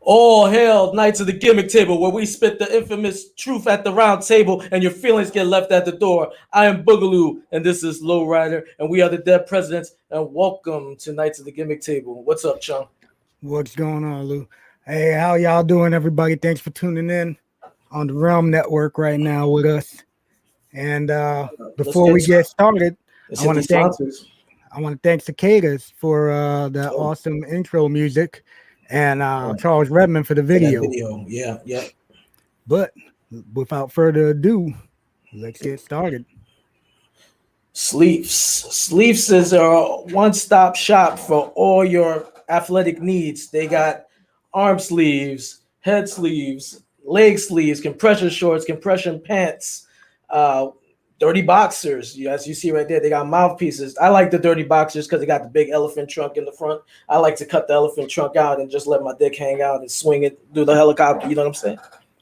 All hail, Knights of the Gimmick Table, where we spit the infamous truth at the round table and your feelings get left at the door. I am Boogaloo, and this is LowRyda, and we are the Dead Presidents, and welcome to Knights of the Gimmick Table. What's up, Chung? What's going on, Lou? Hey, how y'all doing, everybody? Thanks for tuning in on the Realm Network right now with us. And before we get started, I want to thank the Kaide for the awesome intro music and Charles Redmond for the video. Yeah. But without further ado, let's get started. Sleeves is a one-stop shop for all your athletic needs. They got arm sleeves, head sleeves, leg sleeves, compression shorts, compression pants, dirty boxers. As you see right there, they got mouthpieces. I like the dirty boxers because they got the big elephant trunk in the front. I like to cut the elephant trunk out and just let my dick hang out and swing it, do the helicopter. You know what I'm saying?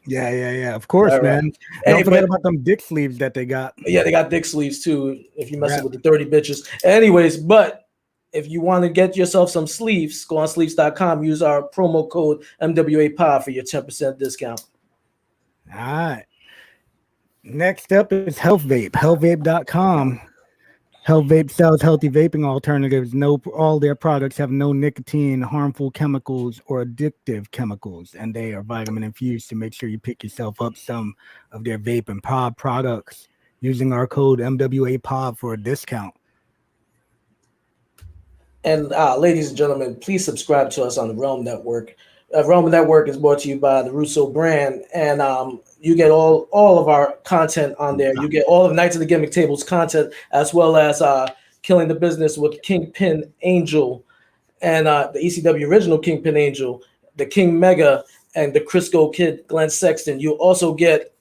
Yeah. Of course, man. Don't forget about them dick sleeves that they got. Yeah, they got dick sleeves too. If you messing with the dirty bitches. Anyways, but if you want to get yourself some sleeves, go on sleeves.com. Use our promo code MWAPOD for your 10% discount. All right. Next up is Health Vape. Healthvape.com. Health Vape sells healthy vaping alternatives. All their products have no nicotine, harmful chemicals, or addictive chemicals, and they are vitamin infused to make sure you pick yourself up some of their vape and pod products using our code MWAPOD for a discount. And ladies and gentlemen, please subscribe to us on the Realm Network. Realm Network is brought to you by the Russo brand, and you get all of our content on there. You get all of Knights of the Gimmick Table's content, as well as Killing the Business with Kingpin Angel, and the ECW original Kingpin Angel, the King Mega, and the Crisco Kid Glenn Sexton. You also get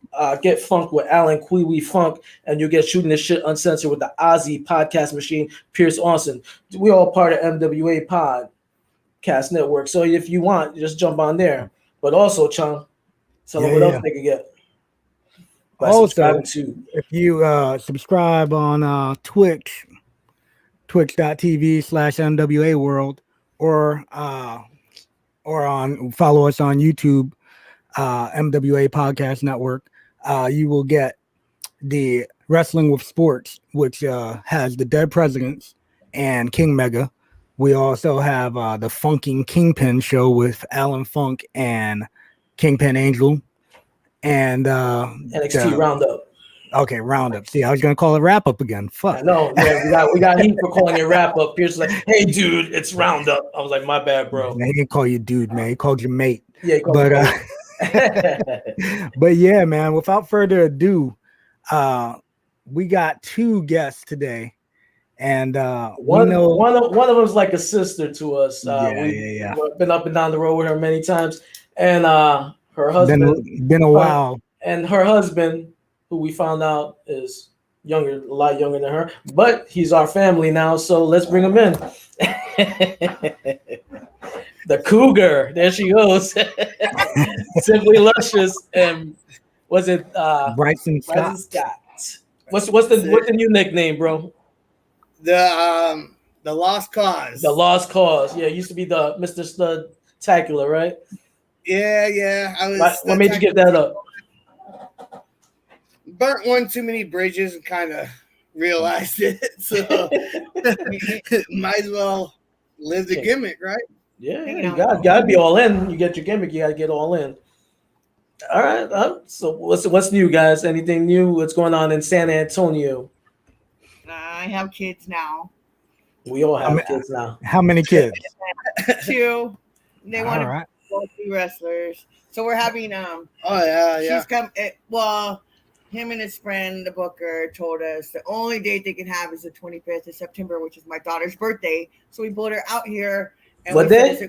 Funk with Alan Kwee Funk, and you get Shooting the Shit Uncensored with the Ozzy Podcast Machine, Pierce Austin. We all part of MWA Podcast Network. So if you want, just jump on there. But also, Chung, tell them what else they can get. Also, if you subscribe on Twitch, twitch.tv/MWA World, or follow us on YouTube, MWA Podcast Network, you will get the Wrestling with Sports, which has the Dead Presidents and King Mega. We also have the Funking Kingpin show with Alan Funk and Kingpin Angel. And NXT Roundup. Okay, Roundup. See, I was gonna call it Wrap Up again. Fuck. I know. Yeah, we got heat for calling it Wrap Up. Pierce was like, "Hey, dude, it's Roundup." I was like, "My bad, bro." Man, he didn't call you dude, man. He called you mate. Yeah, but yeah, man. Without further ado, we got two guests today, and one of them is like a sister to us. We've been up and down the road with her many times, and her husband been a while, and her husband, who we found out is a lot younger than her, but he's our family now, so let's bring him in. The Cougar, there she goes. Simply Luscious, and was it Brysin Scott? What's the new nickname, bro? The Lost Cause. The Lost Cause. Yeah, it used to be the Mr. Studtacular, right? Yeah. What made you give that up? Burnt one too many bridges and kind of realized it. So might as well live the gimmick, right? Yeah, you gotta be all in. You get your gimmick, you gotta get all in. All right. So what's new, guys? Anything new? What's going on in San Antonio? I have kids now. We all have kids now. How many kids? 2. They want to be wrestlers. So we're having She's come. Him and his friend, the booker, told us the only date they can have is the 25th of September, which is my daughter's birthday. So we pulled her out here. And what day?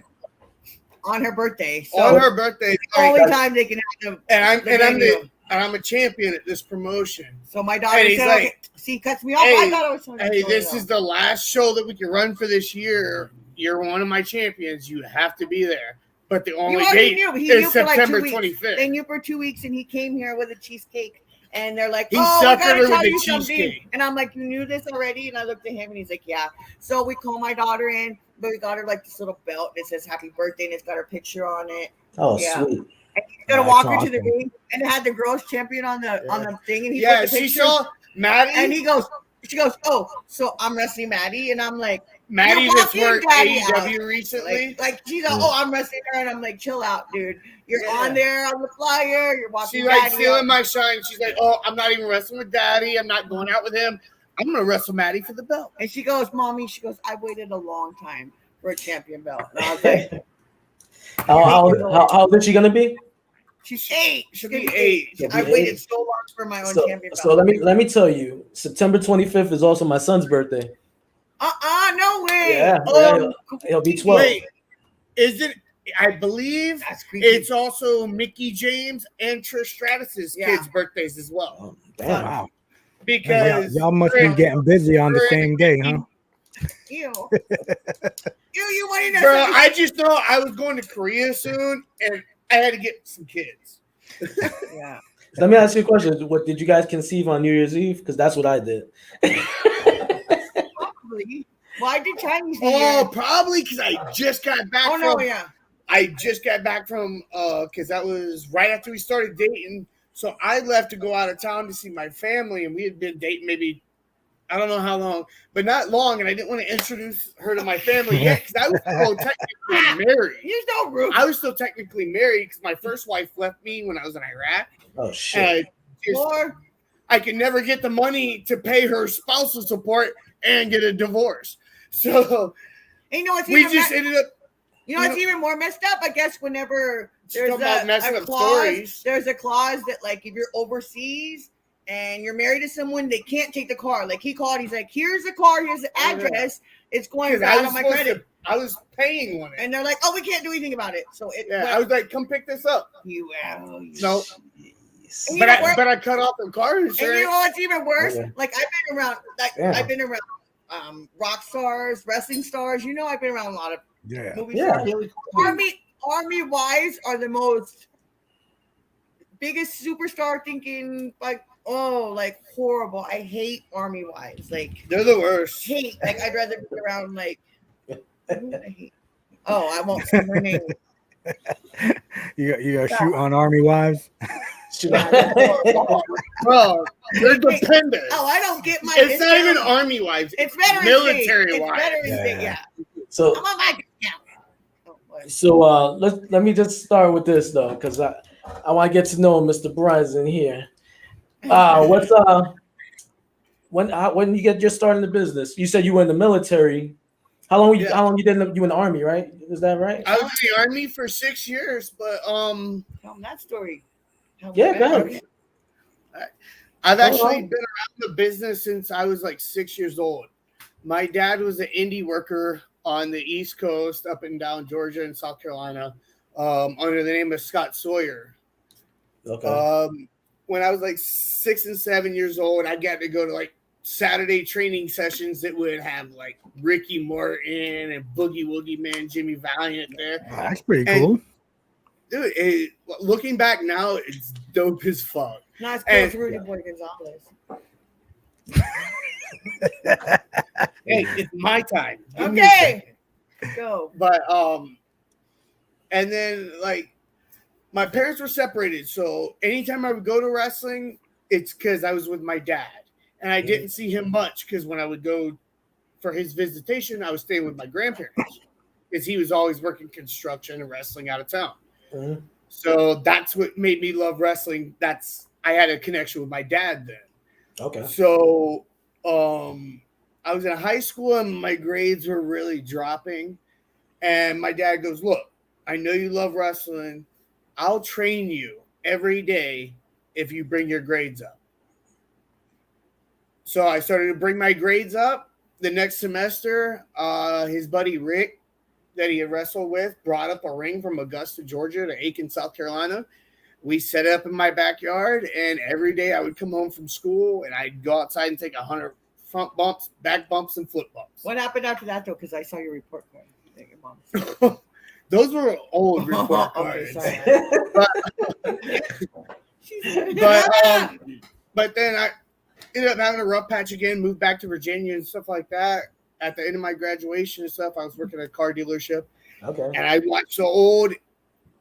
On her birthday. So on her birthday. The only time they can have them. And I'm a champion at this promotion. So my daughter said, like, he cuts me off. I thought it was this is the last show that we can run for this year. You're one of my champions. You have to be there. But the only date is September 25th. They knew for 2 weeks, and he came here with a cheesecake. And they're like, I gotta tell you something. And I'm like, you knew this already? And I looked at him, and he's like, yeah. So we call my daughter in, but we got her like this little belt that says happy birthday, and it's got her picture on it. Oh, Yeah. sweet. And he's gonna walk her to the ring, and it had the girls champion on the thing, and he put the she picture, saw Maddie, and she goes, oh, so I'm wrestling Maddie, and I'm like, Maddie just worked AEW recently. Like she's like, oh, I'm wrestling her, and I'm like, chill out, dude. You're on there on the flyer. You're watching. She's like stealing my shine. She's like, oh, I'm not even wrestling with Daddy. I'm not going out with him. I'm gonna wrestle Maddie for the belt. And she goes, Mommy, I waited a long time for a champion belt. And I was like, how old is she gonna be? She's 8. She'll be 8. I waited so long for my own champion belt. So let me tell you, September 25th is also my son's birthday. No way. Yeah, he'll be 12. Wait, is it? I believe it's also Mickey James and Trish Stratus's kids' birthdays as well. Oh, damn. Wow. Because y'all must be getting busy on the same day, huh? Ew. You wanted to. Bro, I just know I was going to Korea soon, and I had to get some kids. Yeah. Let me ask you a question. What did you guys conceive on New Year's Eve? Because that's what I did. Probably. Why did Chinese New Year? Oh, probably because I just got back. Oh no, yeah. I just got back from because that was right after we started dating. So I left to go out of town to see my family, and we had been dating maybe I don't know how long, but not long. And I didn't want to introduce her to my family yet because I was still technically married. You're so rude. I was still technically married because my first wife left me when I was in Iraq. Oh shit! I could never get the money to pay her spousal support and get a divorce. So and you know what's we just ended up. You know what's even more messed up? I guess whenever there's a clause, there's a clause that like if you're overseas and you're married to someone, they can't take the car. Like he called, he's like, "Here's the car, here's the address. It's going out on my credit." I was paying on it, and they're like, "Oh, we can't do anything about it." So I was like, "Come pick this up." No. But I cut off the car insurance. And you know what's even worse? Yeah. Like I've been around rock stars, wrestling stars. You know, I've been around a lot of movie stars. Really cool. Army wives are the most biggest superstar thinking like horrible. I hate army wives. Like they're the worst. Like I'd rather be around like I hate. Oh, I won't say her name. You gotta shoot on army wives. Bro, they're dependent. Oh, I don't get my. It's not even army wives. It's better military wives. It's better yeah. So I'm on my discount. So let me just start with this though, because I want to get to know Mr. Brysin here. What's when you get just starting the business? You said you were in the military. How long you did you in the army, right? Is that right? I was in the army for 6 years, but tell that story. Yeah, go ahead. I've actually been around the business since I was like 6 years old. My dad was an indie worker on the East Coast, up and down Georgia and South Carolina, under the name of Scott Sawyer. Okay. When I was like 6 and 7 years old, I got to go to like Saturday training sessions that would have like Ricky Morton and Boogie Woogie Man, Jimmy Valiant there. Oh, that's pretty cool. Dude, looking back now, it's dope as fuck. Nice cool to Rudy Boy Gonzalez. Hey, it's my time. Okay. Go. But and then like my parents were separated, so anytime I would go to wrestling, it's because I was with my dad. And I didn't see him much because when I would go for his visitation, I was staying with my grandparents because he was always working construction and wrestling out of town. Mm-hmm. So that's what made me love wrestling. I had a connection with my dad then. Okay. So I was in high school and my grades were really dropping. And my dad goes, "Look, I know you love wrestling. I'll train you every day if you bring your grades up." So I started to bring my grades up. The next semester, his buddy Rick, that he had wrestled with, brought up a ring from Augusta, Georgia to Aiken, South Carolina. We set it up in my backyard, and every day I would come home from school, and I'd go outside and take 100 front bumps, back bumps, and flip bumps. What happened after that, though? Because I saw your report card. Your mom. Those were old report cards. But then I ended up having a rough patch again, moved back to Virginia and stuff like that. At the end of my graduation and stuff, I was working at a car dealership. Okay. And I watched the old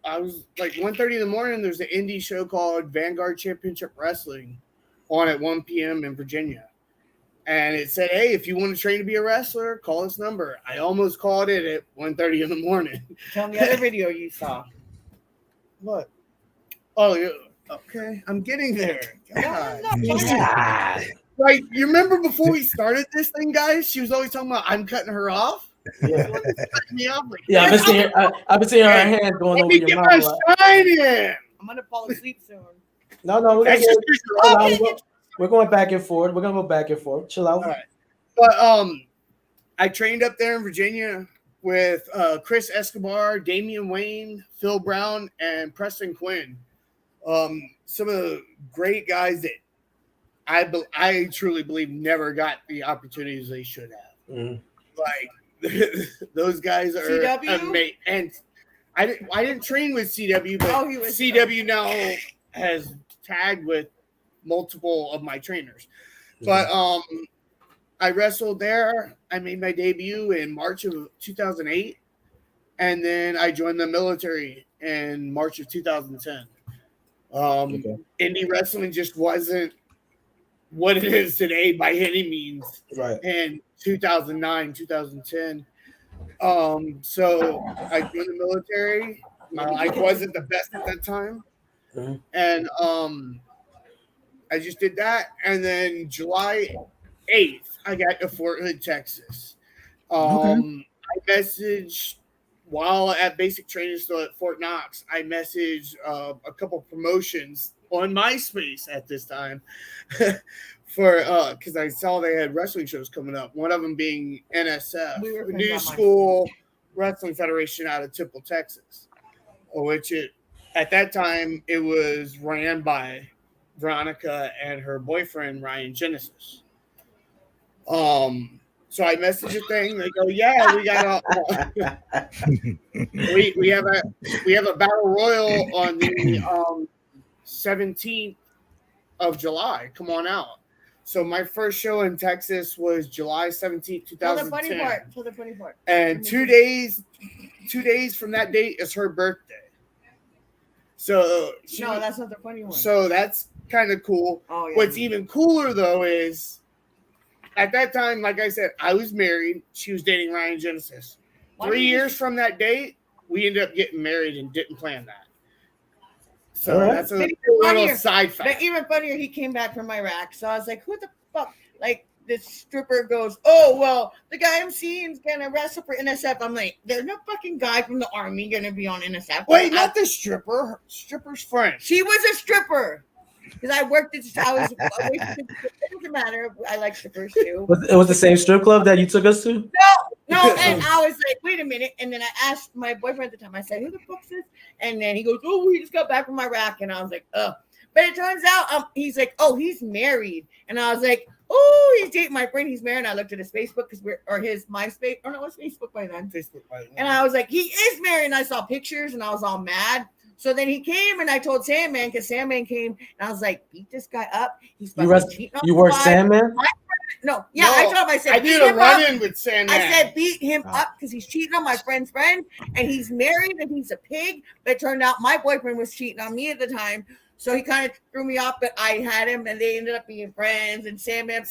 I was like 1:30 in the morning. There's an indie show called Vanguard Championship Wrestling on at 1 p.m. in Virginia. And it said, hey, if you want to train to be a wrestler, call this number. I almost called it at 1:30 in the morning. Tell me the other video you saw. What? Oh, yeah. Okay. I'm getting there. God. Like, you remember before we started this thing, guys? She was always talking about I'm cutting her off. Yeah, me off. Like, I've been seeing her hand going over your mouth. I'm gonna fall asleep soon. No, we're going back and forth. We're gonna go back and forth. Chill out. All right. But I trained up there in Virginia with Chris Escobar, Damian Wayne, Phil Brown, and Preston Quinn. Some of the great guys that I truly believe never got the opportunities they should have. Mm-hmm. Like those guys are amazing. And I didn't train with CW, but CW now has tagged with multiple of my trainers. Mm-hmm. But I wrestled there. I made my debut in March of 2008, and then I joined the military in March of 2010. Indie wrestling just wasn't what it is today by any means. Right. In 2009, 2010. So I joined the military. My life wasn't the best at that time. Mm-hmm. And I just did that. And then July 8th, I got to Fort Hood, Texas. I messaged while at basic training still at Fort Knox. I messaged a couple promotions on MySpace at this time for because I saw they had wrestling shows coming up. One of them being NSF, New School Wrestling Federation out of Temple, Texas, which at that time it was ran by Veronica and her boyfriend Ryan Genesis. So I messaged a thing. They go, yeah, we got we have a battle royal on the 17th of July. Come on out. So my first show in Texas was July 17th, 2010. Tell the funny part. And 2 days from that date is her birthday. So no, that's not the funny one. So that's kind of cool. Oh, yeah. What's even cooler though is at that time, like I said, I was married. She was dating Ryan Genesis. 3 years from that date, we ended up getting married and didn't plan that. So that's a little side fact. But even funnier, he came back from Iraq. So I was like, who the fuck? Like, this stripper goes, oh, well, the guy I'm seeing is going to wrestle for NSF. I'm like, there's no fucking guy from the army going to be on NSF. Wait, not the stripper. Her stripper's friend. She was a stripper. Because I worked at, it doesn't matter. I like strippers too. It was the same strip club that you took us to? No. And I was like, wait a minute. And then I asked my boyfriend at the time, I said, who the fuck's this? And then he goes, oh, he just got back from Iraq. And I was like, ugh. But it turns out he's like, oh, he's married. And I was like, oh, he's dating my friend. He's married. And I looked at his Facebook or his MySpace. Or no, it's Facebook by then. And I was like, he is married. And I saw pictures and I was all mad. So then he came and I told Sandman because Sandman came and I was like, beat this guy up. He's cheating on you were Sandman? No, I told him, I said, I did a run-in with Sandman. I said, beat him up because he's cheating on my friend's friend and he's married and he's a pig. But it turned out my boyfriend was cheating on me at the time. So he kind of threw me off, but I had him and they ended up being friends. And Sandman,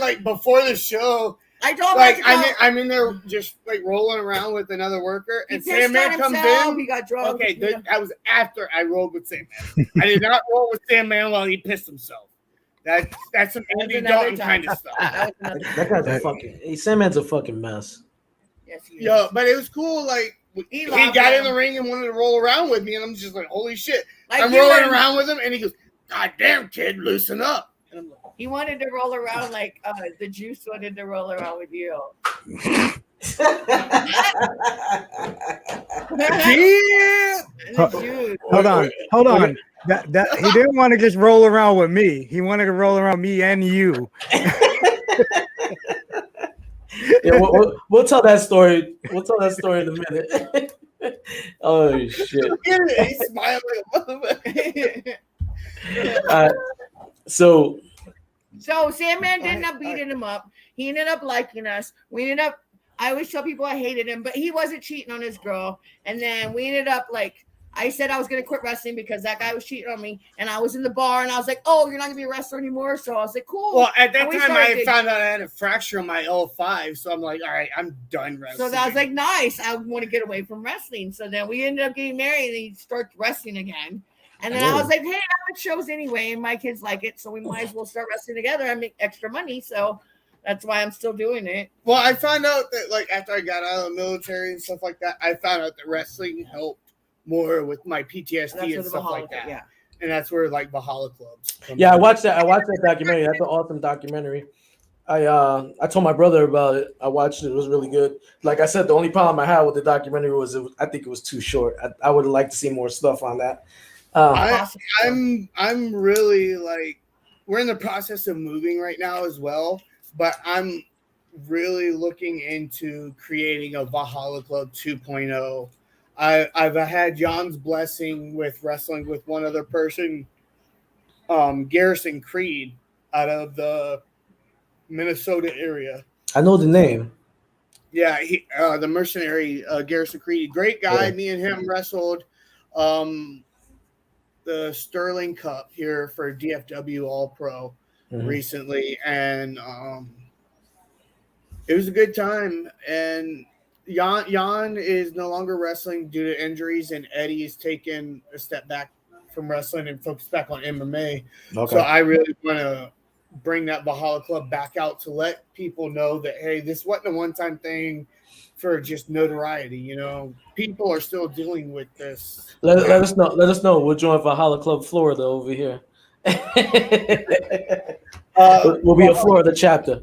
like before the show, I told him, I'm in there just like rolling around with another worker, and Sandman comes in. He got drunk. Okay, that was after I rolled with Sandman. I did not roll with Sandman while he pissed himself. That's some Andy Dalton kind of stuff. That guy's a fucking. Sandman's a fucking mess. Yes, he is. Yo, but it was cool. Like he got in the ring and wanted to roll around with me, and I'm just like, holy shit! Like I'm rolling around with him, and he goes, "God damn, kid, loosen up." And I'm like, he wanted to roll around like the Juice wanted to roll around with you. Hold on. That he didn't want to just roll around with me. He wanted to roll around me and you. Yeah, we'll tell that story. We'll tell that story in a minute. Oh shit! He's smiling like a So Sandman didn't end up beating him up. He ended up liking us. I always tell people I hated him, but he wasn't cheating on his girl. And then we ended up like I said I was going to quit wrestling because that guy was cheating on me, and I was in the bar, and I was like, "Oh, you're not going to be a wrestler anymore." So I was like, "Cool." Well, at that time, I found out I had a fracture in my L5, so I'm like, "All right, I'm done wrestling." So that was like, nice. I want to get away from wrestling. So then we ended up getting married, and he started wrestling again. And then I was like, "Hey, I have shows anyway, and my kids like it, so we might as well start wrestling together and make extra money." So that's why I'm still doing it. Well, I found out that like after I got out of the military and stuff like that, I found out that wrestling helped more with my PTSD and stuff like that. Yeah. And that's where like Valhalla clubs. Yeah, I watched that documentary. That's an awesome documentary. I told my brother about it. I watched it. It was really good. Like I said, the only problem I had with the documentary was I think it was too short. I would have liked to see more stuff on that. I'm really like, we're in the process of moving right now as well, but I'm really looking into creating a Valhalla Club 2.0. I've had Jan's blessing with wrestling with one other person, Garrison Creed, out of the Minnesota area. I know the name. Yeah, he, the mercenary, Garrison Creed, great guy. Yeah. Me and him wrestled the Sterling Cup here for DFW All Pro recently, and it was a good time. And Jan is no longer wrestling due to injuries, and Eddie is taking a step back from wrestling and focus back on MMA. Okay. So I really want to bring that Valhalla Club back out to let people know that, hey, this wasn't a one-time thing for just notoriety. You know, people are still dealing with this. Let us know. Let us know. We'll join Valhalla Club Florida over here. We'll be a Florida chapter.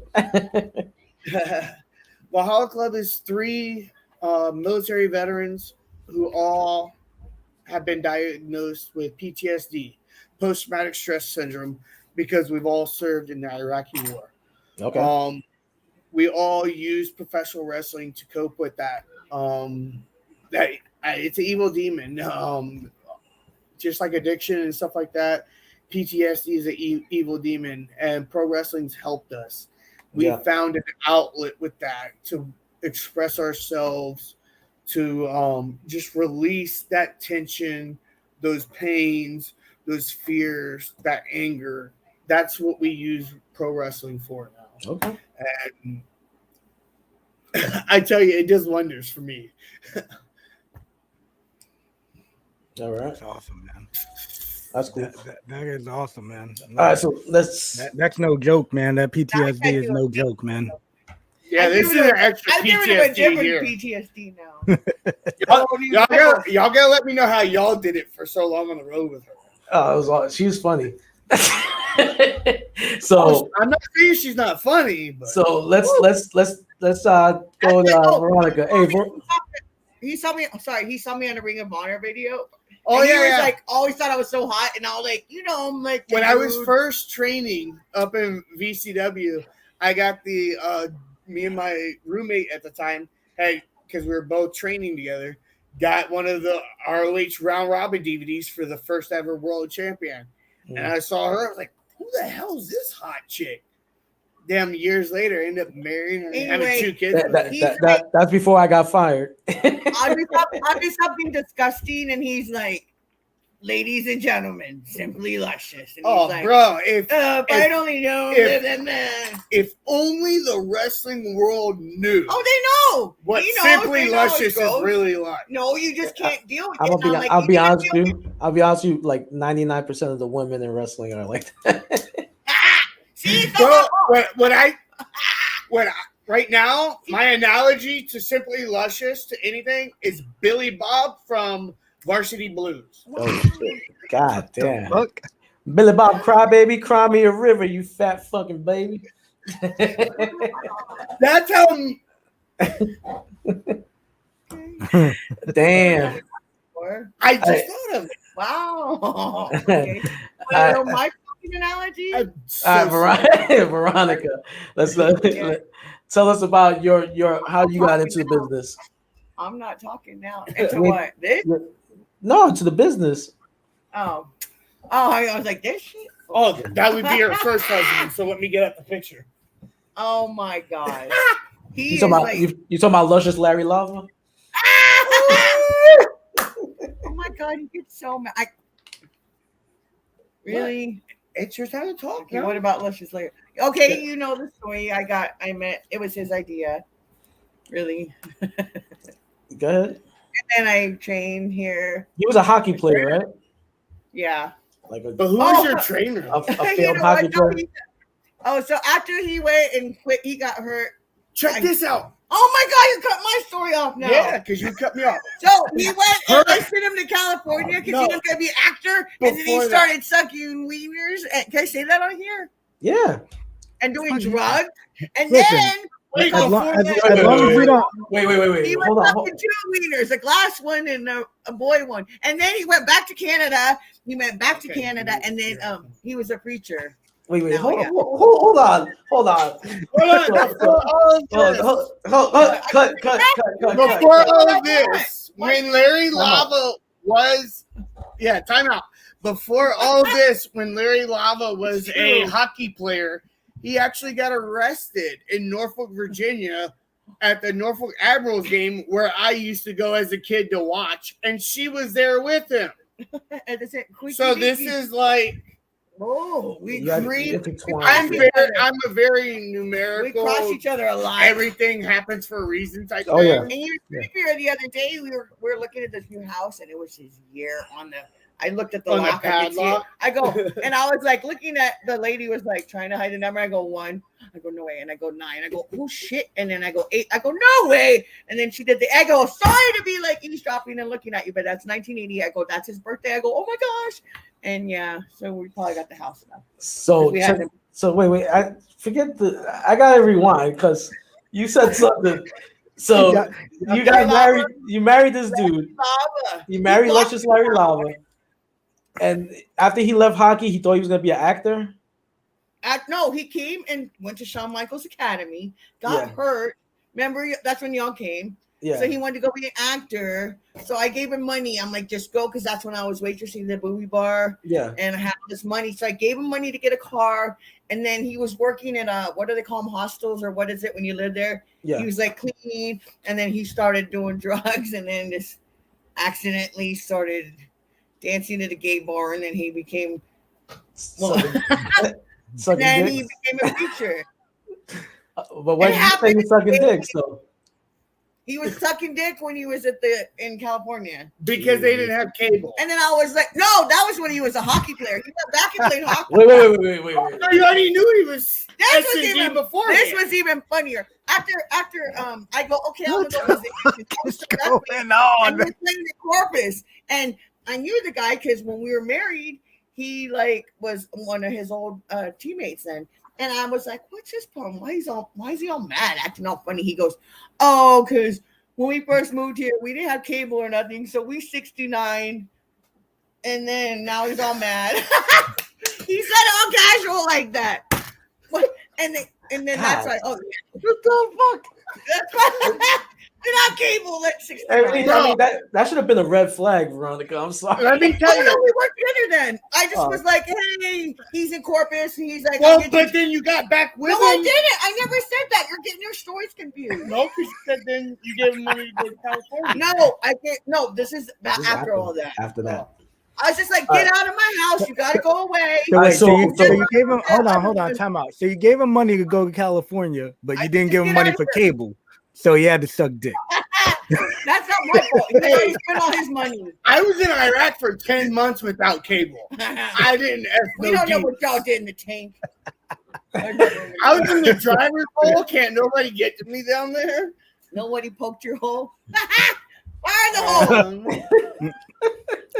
Valhalla Club is 3 military veterans who all have been diagnosed with PTSD, post-traumatic stress syndrome, because we've all served in the Iraqi war. Okay. We all use professional wrestling to cope with that. It's an evil demon. Just like addiction and stuff like that, PTSD is an evil demon, and pro wrestling's helped us. We found an outlet with that to express ourselves, to just release that tension, those pains, those fears, that anger. That's what we use pro wrestling for now. Okay. And I tell you, it does wonders for me. All right. That's awesome, man. That's cool. That is awesome, man. All right, so that's no joke, man. That PTSD is no joke, man. Yeah, this is an extra PTSD here. PTSD now. y'all gotta let me know how y'all did it for so long on the road with her. Oh, she was funny. So I'm not saying she's not funny, but so let's go to Veronica. Hey, he saw me. Sorry, he saw me on the Ring of Honor video. Oh, and he was like, always thought I was so hot, and I was like, I'm like. When I was first training up in VCW, I got the me and my roommate at the time because we were both training together, got one of the ROH Round Robin DVDs for the first ever World Champion, and I saw her. I was like, who the hell is this hot chick? Damn, years later, I ended up marrying her and having 2 kids. That's before I got fired. I'll do something disgusting, and he's like, ladies and gentlemen, simply luscious. And he's like, bro, if I'd only known. If only the wrestling world knew. Oh, they know what simply luscious is really like. No, you just can't deal with it. I'll be honest with you. I'll be honest with you. Like 99% of the women in wrestling are like that. See, bro, right now, my analogy to simply luscious to anything is Billy Bob from Varsity Blues. Oh shit! God damn! Billy Bob, cry baby, cry me a river, you fat fucking baby. That's how. Damn! I just thought of it. Wow. Okay. My analogy. Veronica, let's tell us about your how you got into the business. I'm not talking now. Into what? This? No, to the business. Oh, I was like, this shit. Oh, that would be her first husband. So let me get up the picture. Oh my god. You talking about Luscious Larry Lava? Oh my God, he gets so mad. Really? It's your time to talk. Okay, what about Luscious later? Okay, you know the story. It was his idea. Really. Go ahead. And then I trained here. He was a hockey player, right? Yeah. But who was your trainer? A failed hockey player. So after he went and quit, he got hurt. Check this out. Oh my God, you cut my story off now. Yeah, because you cut me off. So he went and I sent him to California because he was going to be an actor. And then he started sucking wieners. Can I say that on here? Yeah. And doing drugs. And Listen, then... As long as we don't. Wait. He was sucking 2 wieners, a glass one and a boy one. And then he went back to Canada. And then he was a preacher. Wait, hold on. Cut. Before all of this, when Larry Lava was, time out. Before all of this, when Larry Lava was a hockey player, he actually got arrested in Norfolk, Virginia, at the Norfolk Admirals game where I used to go as a kid to watch, and she was there with him. So this is like. Oh, I'm a very numerical. We cross each other a lot. Everything happens for a reason. Type thing. And you were here the other day. We were looking at this new house, and it was his year on the. I looked at the lock. I go, and I was like looking at the lady was like trying to hide the number. I go 1. I go no way, and I go 9. I go oh shit, and then I go 8. I go no way, and then she did the. I go sorry to be like eavesdropping and looking at you, but that's 1980. I go that's his birthday. I go oh my gosh, and so we probably got the house now. So wait. I forget I gotta rewind because you said something. So you got married. You married this dude. You married Luscious Larry Lava. And after he left hockey, he thought he was going to be an actor? No, he came and went to Shawn Michaels Academy, got hurt. Remember, that's when y'all came. Yeah. So he wanted to go be an actor. So I gave him money. I'm like, just go, because that's when I was waitressing at the booby bar. Yeah. And I had this money. So I gave him money to get a car. And then he was working in what do they call them, hostels, or what is it when you live there? Yeah. He was like cleaning. And then he started doing drugs, and then just accidentally started dancing at a gay bar, and then he became and then he became a preacher. But why did you say he's sucking dick? So he was sucking dick when he was in California because they didn't have cable. And then I was like, no, that was when he was a hockey player. He went back and played hockey. Wait. So you already knew he was. This was even funnier. After I go, okay, I'm gonna go visit. What's going on? And we're playing the Corpus, and I knew the guy because when we were married, he was one of his old teammates then. And I was like, what's his problem? Why is he all mad, acting all funny? He goes, oh, because when we first moved here, we didn't have cable or nothing. So we 69. And then now he's all mad. He said all casual like that. And then that's like, oh, what the fuck? Not cable at 69. I mean, that should have been a red flag, Veronica. I'm sorry. Let me tell you. We worked together then. I just was like, hey, he's in Corpus. He's like, well, but then you got back with him. No, I didn't. I never said that. You're getting your stories confused. No, because you said then you gave him money to go to California. No, I can't. No, this is after all that. After that. I was just like, get out of my house. You got to go away. So you gave him, hold on, time out. So you gave him money to go to California, but you didn't give him money for cable. So he had to suck dick. That's not my fault. He spent all his money. I was in Iraq for 10 months without cable. I didn't. We don't know what y'all did in the tank. I was in the driver's hole. Can't nobody get to me down there? Nobody poked your hole? Fire the hole.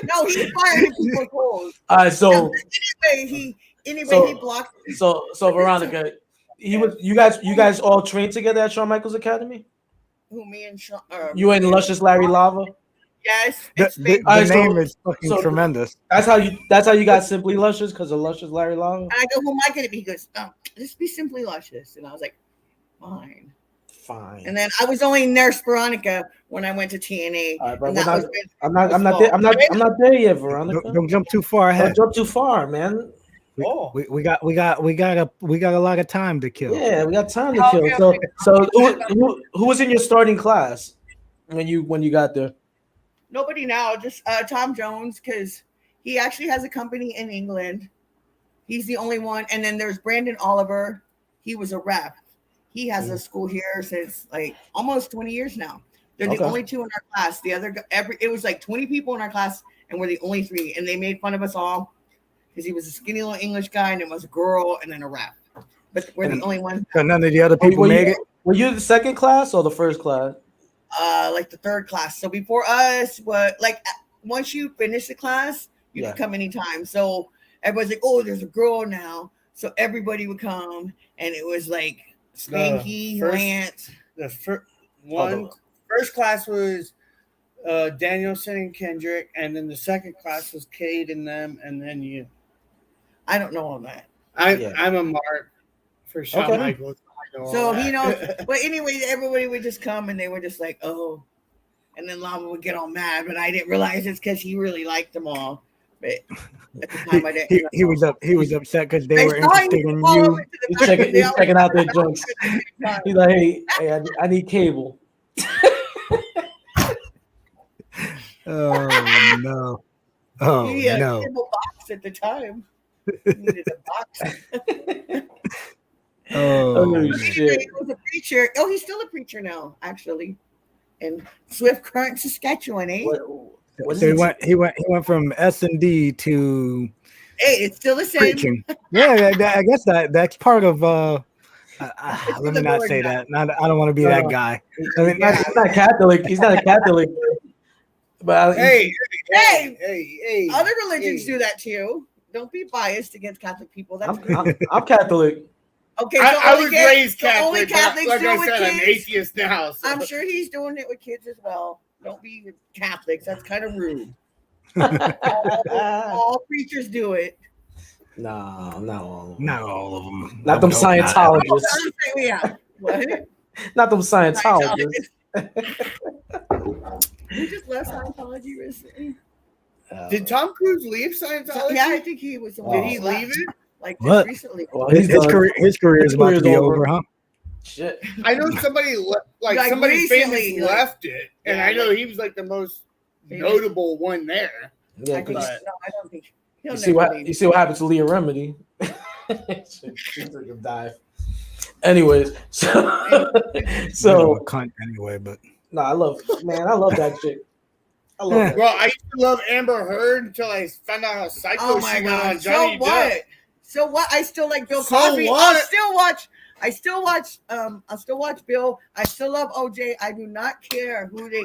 No, he fired people's holes. All right, so he blocked. So Veronica, you guys all trained together at Shawn Michaels Academy? Who, me and Shawn? You and Luscious Larry Lava? Yes. The name is fucking tremendous. That's how you got Simply Luscious, because of Luscious Larry Lava? And I go, who am I going to be? He goes, just be Simply Luscious. And I was like, fine. And then I was only Nurse Veronica when I went to TNA. Right, but I'm not there yet, Veronica. Don't jump too far ahead. Don't jump too far, man. We got a lot of time to kill. Yeah, we got time to kill. So who was in your starting class when you got there? Nobody now, just Tom Jones, because he actually has a company in England. He's the only one. And then there's Brandon Oliver. He was a rep. He has a school here since like almost 20 years now. They're the only two in our class. The other, it was like 20 people in our class, and we're the only three. And they made fun of us all because he was a skinny little English guy, and it was a girl, and then a rep. But we're the only ones. So none of the other people made it. Were you the second class or the first class? Like the third class. So before us, once you finish the class, you can come anytime. So everybody's like, "Oh, there's a girl now." So everybody would come, and it was like Spanky, Lance. The first class was Danielson and Kendrick, and then the second class was Kaide and them, and then you. I don't know all that. I'm a mark for Shawn Michaels. So he knows. But anyway, everybody would just come, and they were just like, "Oh," and then Lava would get all mad, but I didn't realize it's because he really liked them all. But at the time, I didn't. He was upset because they were interested in you. He's checking out their jokes. He's like, hey, I need cable. Oh no! Oh he had no! a cable box at the time. He needed a box. Oh shit! He was a preacher. Oh, he's still a preacher now, actually, in Swift Current, Saskatchewan. So he went from S&D to. Hey, it's still the same. Preaching. Yeah, I guess that's part of. Let me not say that. I don't want to be that guy. I mean, he's not Catholic. He's not a Catholic. But hey! Other religions do that too. Don't be biased against Catholic people. I'm Catholic. Okay, so I was raised Catholic. Only Catholics like do I it said, with I'm kids. atheist now. So. I'm sure he's doing it with kids as well. Don't be Catholics. That's kind of rude. all preachers do it. No, not all of them. Not all of them. Not them Scientologists. What? Not them Scientologists. We just left Scientology recently. Did Tom Cruise leave Scientology? Yeah, I think he was. Did he leave it? Like just recently. Well, his career is about to be over, huh? Shit. I know somebody somebody famous left it, and I know he was like the most notable one there. Yeah, I don't think. You see what happened to Leah Remedy? She took a dive. Anyways, so cunt anyway, but no, I love that chick. I love that. Well, I used to love Amber Heard until I found out how psycho she went on Johnny Depp. So what? I still like Bill Cosby. I'll still watch Bill. I still love OJ. I do not care who they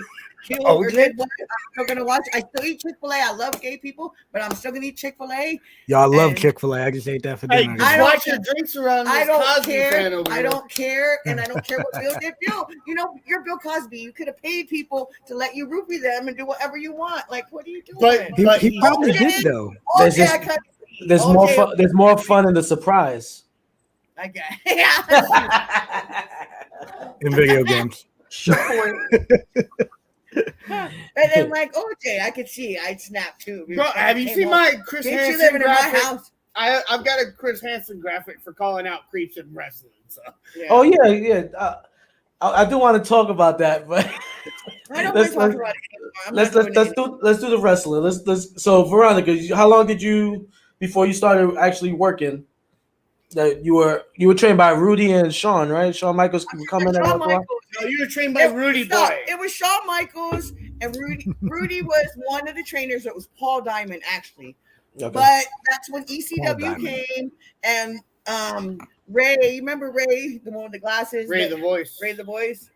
kill or did what. I'm still gonna watch. I still eat Chick-fil-A. I love gay people, but I'm still gonna eat Chick-fil-A. Y'all love Chick-fil-A. I just ate that for dinner. I don't watch your drinks around. I don't care. I don't care, and I don't care what Bill did. Bill, you're Bill Cosby. You could have paid people to let you roofie them and do whatever you want. Like, what are you doing? But he probably did though. There's more fun in the surprise. I guess. In video games. And then like OJ, I could see I'd snap too. Bro, have you seen my Chris Hansen graphic? In my house? I've got a Chris Hansen graphic for calling out creeps in wrestling. So. Yeah. Oh yeah. I do want to talk about that, but I don't want to talk about it anymore. Let's do the wrestling. Let's. So Veronica, how long did you before you started actually working? That you were trained by Rudy and Shawn, right? Shawn Michaels coming in. No, you were trained by Rudy Boy. It was Shawn Michaels and Rudy. Rudy was one of the trainers. It was Paul Diamond, actually. Okay. But that's when ECW came and Ray. You remember Ray, the one with the glasses? Ray the Voice.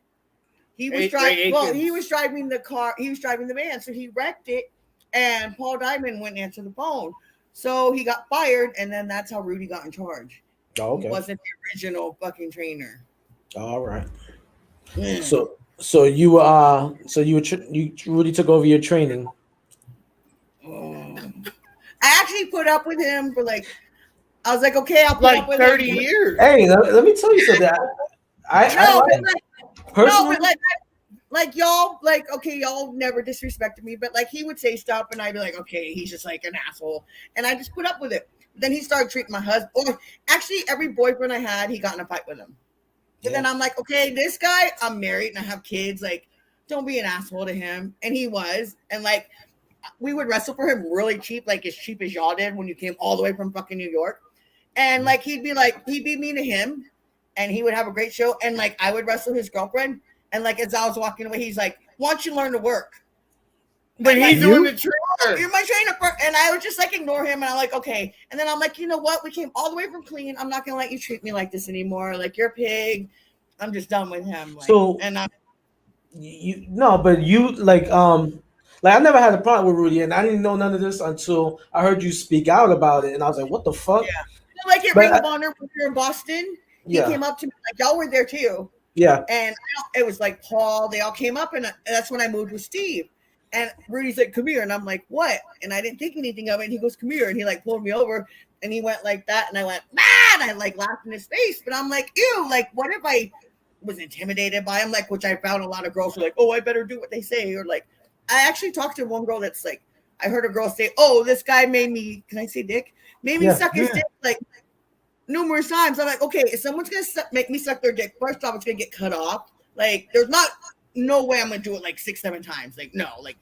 He was driving. Well, he was driving the car. He was driving the van, so he wrecked it. And Paul Diamond went and answered the phone, so he got fired. And then that's how Rudy got in charge. Oh, okay. He wasn't the original fucking trainer. All right. Yeah. So you Rudy took over your training. I actually put up with him for I was like, okay, I'll put up with 30 years. Hey, let me tell you something. Y'all never disrespected me, but he would say stuff and I'd be like, okay, he's just like an asshole. And I just put up with it. Then he started treating my husband, or actually every boyfriend I had, he got in a fight with him. So then I'm like, okay, this guy, I'm married and I have kids. don't be an asshole to him. And he was. And like, we would wrestle for him really cheap, like as cheap as y'all did when you came all the way from fucking New York. And like, he'd be mean to him and he would have a great show. And like, I would wrestle his girlfriend. And like, as I was walking away, he's like, why don't you learn to work? But he's doing the trainer. You're my trainer. And I would just like ignore him. And I'm like, okay. And then I'm like, you know what? We came all the way from clean. I'm not going to let you treat me like this anymore. Like, you're a pig. I'm just done with him. Like, so, and I'm, but you like I never had a problem with Rudy, and I didn't know none of this until I heard you speak out about it, and I was like, what the fuck? Yeah. Like at Ring of Honor when we were in Boston, he came up to me, like, y'all were there too. Yeah. And it was like Paul, they all came up, and that's when I moved with Steve. And Rudy's like, come here. And I'm like, what? And I didn't think anything of it. And he goes, come here. And he like pulled me over and he went like that. And I went, man, I like laughed in his face. But I'm like, ew, like, what if I was intimidated by him? Like, which I found a lot of girls were like, oh, I better do what they say. Or like, I actually talked to one girl that's like, I heard a girl say, oh, this guy made me, can I say dick? Made me suck his dick like numerous times. I'm like, okay, if someone's going to make me suck their dick, first off, it's going to get cut off. Like, there's no way I'm gonna do it like 6-7 times. Like, no, like,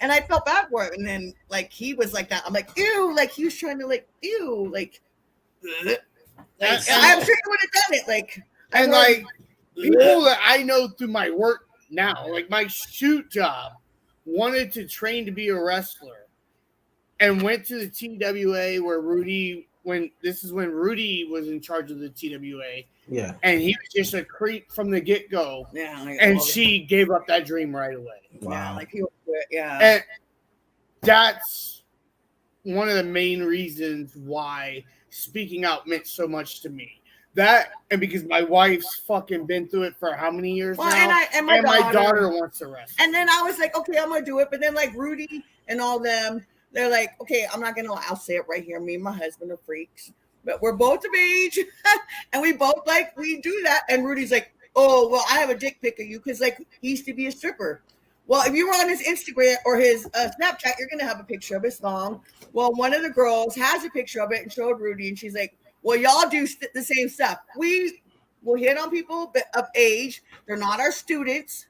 and I felt bad for it. And then like he was like that. I'm like, ew, like he was trying to like, ew, like I'm sure he would have done it. Like, and like people that I know through my work now, like my shoot job, wanted to train to be a wrestler and went to the TWA where Rudy, when Rudy was in charge of the TWA. Yeah. And he was just a creep from the get-go. Yeah. Like, and she gave up that dream right away. Wow. Yeah, like he was, yeah. And that's one of the main reasons why speaking out meant so much to me. That, and because my wife's fucking been through it for how many years now? And my daughter wants to wrestle. And then I was like, okay, I'm going to do it. But then like Rudy and all them, they're like, okay, I'm not going to, I'll say it right here. Me and my husband are freaks. But we're both of age, and we both like, we do that. And Rudy's like, oh, well, I have a dick pic of you because like he used to be a stripper. Well, if you were on his Instagram or his Snapchat, you're going to have a picture of his thong. Well, one of the girls has a picture of it and showed Rudy, and she's like, well, y'all do the same stuff. We will hit on people of age. They're not our students.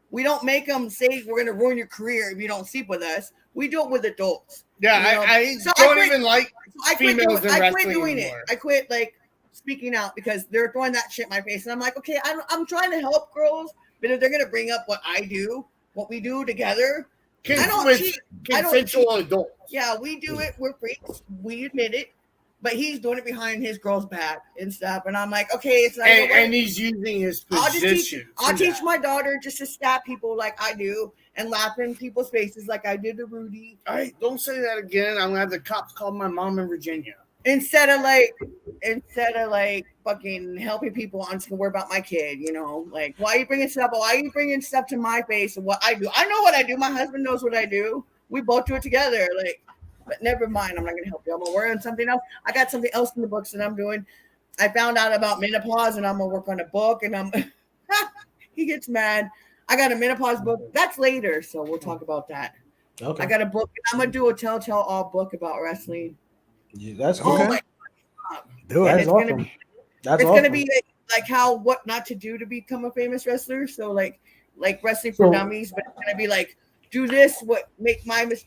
We don't make them say we're going to ruin your career if you don't sleep with us. We do it with adults. Yeah, you know? I don't even like females in wrestling I quit doing anymore. it. I quit like speaking out because they're throwing that shit in my face. And I'm like, okay, I'm trying to help girls, but if they're going to bring up what I do, what we do together, I don't cheat. Consensual adults. Yeah, we do it. We're freaks. We admit it. But he's doing it behind his girl's back and stuff. And I'm like, okay, it's not. And he's using his position. I'll teach my daughter just to stab people like I do and laugh in people's faces like I did to Rudy. All right, don't say that again. I'm gonna have the cops call my mom in Virginia. Instead of like fucking helping people, I'm just gonna worry about my kid, you know? Like, why are you bringing stuff to my face and what I do? I know what I do. My husband knows what I do. We both do it together. Like, but never mind. I'm not gonna help you. I'm gonna work on something else. I got something else in the books that I'm doing. I found out about menopause and I'm gonna work on a book and he gets mad. I got a menopause book. That's later, so we'll talk about that. Okay. I got a book. I'm gonna do a tell all book about wrestling. Yeah, that's cool. Okay. Do it. That's awesome. It's gonna be like how what not to do to become a famous wrestler. So like wrestling for dummies, but it's gonna be like do this.